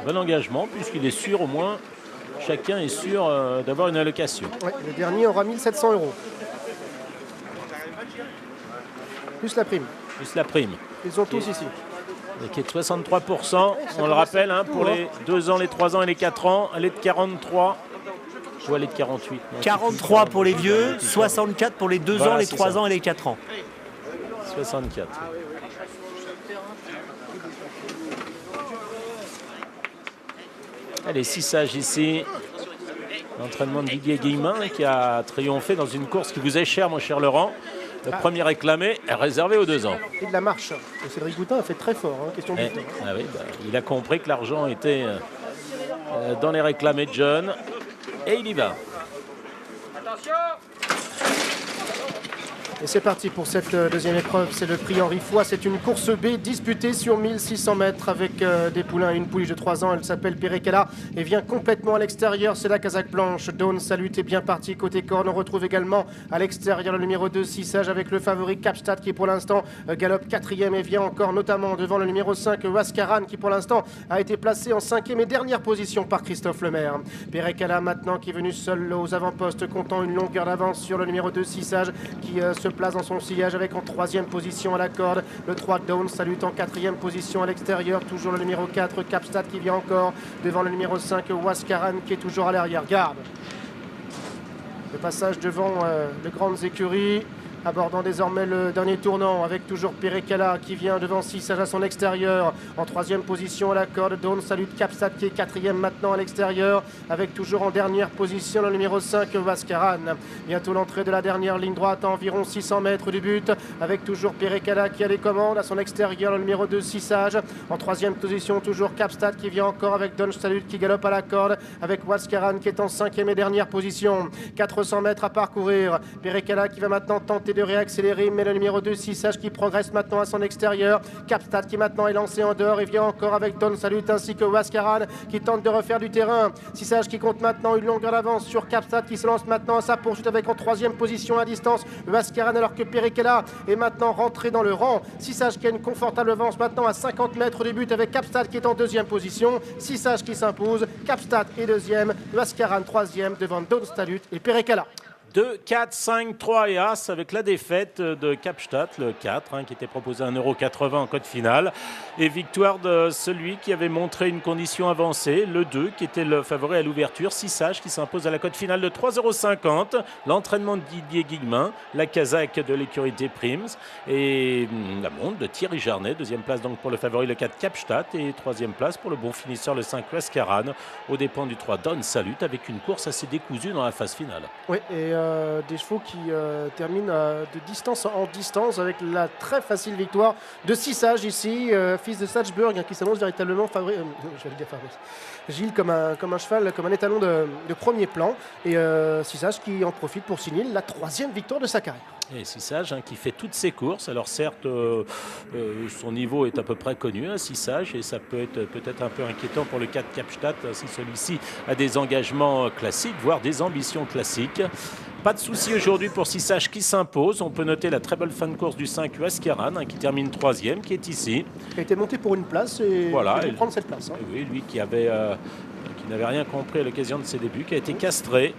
Bon engagement, puisqu'il est sûr au moins, chacun est sûr d'avoir une allocation. Ouais, le dernier aura 1 700 €. Plus la prime. Plus la prime. Ils ont tous ici. Et qui est de 63%, on le rappelle, hein, pour les 2 ans, les 3 ans et les 4 ans. Elle est de 43. Ou elle est de 48. Non, 43 pour les vieux, 64 pour les 2 Voilà, ans, les c'est 3 ça. ans et les 4 ans. 64. Allez, 6 sages ici. L'entraînement de Didier Guillemin qui a triomphé dans une course qui vous est chère, mon cher Laurent. Le premier réclamé est réservé aux 2 ans. Et de la marche. Et Cédric Boutin a fait très fort, hein, question de but. Ah oui, il a compris que l'argent était dans les réclamés de jeunes. Et il y va. Et c'est parti pour cette deuxième épreuve, c'est le prix Henri Foy. C'est une course B disputée sur 1600 mètres avec des poulains et une pouliche de 3 ans. Elle s'appelle Perekala et vient complètement à l'extérieur. C'est la casaque blanche. Dawn Salut est bien parti côté corne. On retrouve également à l'extérieur le numéro 2, 6 sages avec le favori Capstad qui pour l'instant galope 4e et vient encore notamment devant le numéro 5, Waskaran qui pour l'instant a été placé en 5e et dernière position par Christophe Lemaire. Perekala maintenant qui est venu seul aux avant-postes, comptant une longueur d'avance sur le numéro 2, 6 sages qui se place dans son sillage avec en 3e position à la corde le 3 Dawn Salut en 4e position à l'extérieur, toujours le numéro 4 Capstad qui vient encore devant le numéro 5 Waskaran qui est toujours à l'arrière. Garde le passage devant de grandes écuries, abordant désormais le dernier tournant avec toujours Perekala qui vient devant 6 sages à son extérieur. En 3e position à la corde, Dawn Salut Capstad qui est 4e maintenant à l'extérieur avec toujours en dernière position le numéro 5 Waskaran. Bientôt l'entrée de la dernière ligne droite à environ 600 mètres du but avec toujours Perekala qui a les commandes à son extérieur, le numéro 2 6 sages. En 3e position toujours Capstad qui vient encore avec Dawn Salut qui galope à la corde avec Waskaran qui est en 5e et dernière position. 400 mètres à parcourir. Perekala qui va maintenant tenter de réaccélérer, mais le numéro 2 6 sages qui progresse maintenant à son extérieur. Capstad qui maintenant est lancé en dehors et vient encore avec Dawn Salut ainsi que Waskaran qui tente de refaire du terrain. 6 sages qui compte maintenant une longueur d'avance sur Capstad qui se lance maintenant à sa poursuite avec en 3e position à distance Waskaran alors que Perekala est maintenant rentré dans le rang. 6 sages qui a une confortable avance maintenant à 50 mètres du but avec Capstad qui est en 2e position. 6 sages qui s'impose. Capstad est 2e, Waskaran 3e devant Dawn Salut et Perekala. 2, 4, 5, 3 et As avec la défaite de Capstad, le 4, qui était proposé à 1,80 € en cote finale. Et victoire de celui qui avait montré une condition avancée, le 2, qui était le favori à l'ouverture. 6 sages qui s'impose à la cote finale de 3,50 €. L'entraînement de Didier Guillemin, la casaque de l'écurie des Primes et la montre de Thierry Jarnet. 2e place donc pour le favori, le 4 Capstad. Et 3e place pour le bon finisseur, le 5 Waskaran, aux dépens du 3 Dawn Salut, avec une course assez décousue dans la phase finale. Oui, et des chevaux qui terminent de distance en distance avec la très facile victoire de 6 sages ici, fils de Salzburg qui s'annonce véritablement Gilles comme un cheval, comme un étalon de premier plan, et 6 sages qui en profite pour signer la 3e victoire de sa carrière. Et 6 sages qui fait toutes ses courses. Alors certes, son niveau est à peu près connu, 6 sages, et ça peut être peut-être un peu inquiétant pour le 4 Capstad si celui-ci a des engagements classiques, voire des ambitions classiques. Pas de souci aujourd'hui pour 6 sages qui s'impose. On peut noter la très belle fin de course du 5 Waskaran qui termine 3e, qui est ici. Il a été monté pour une place et voilà, il va prendre cette place. Oui, lui qui n'avait rien compris à l'occasion de ses débuts, qui a été castré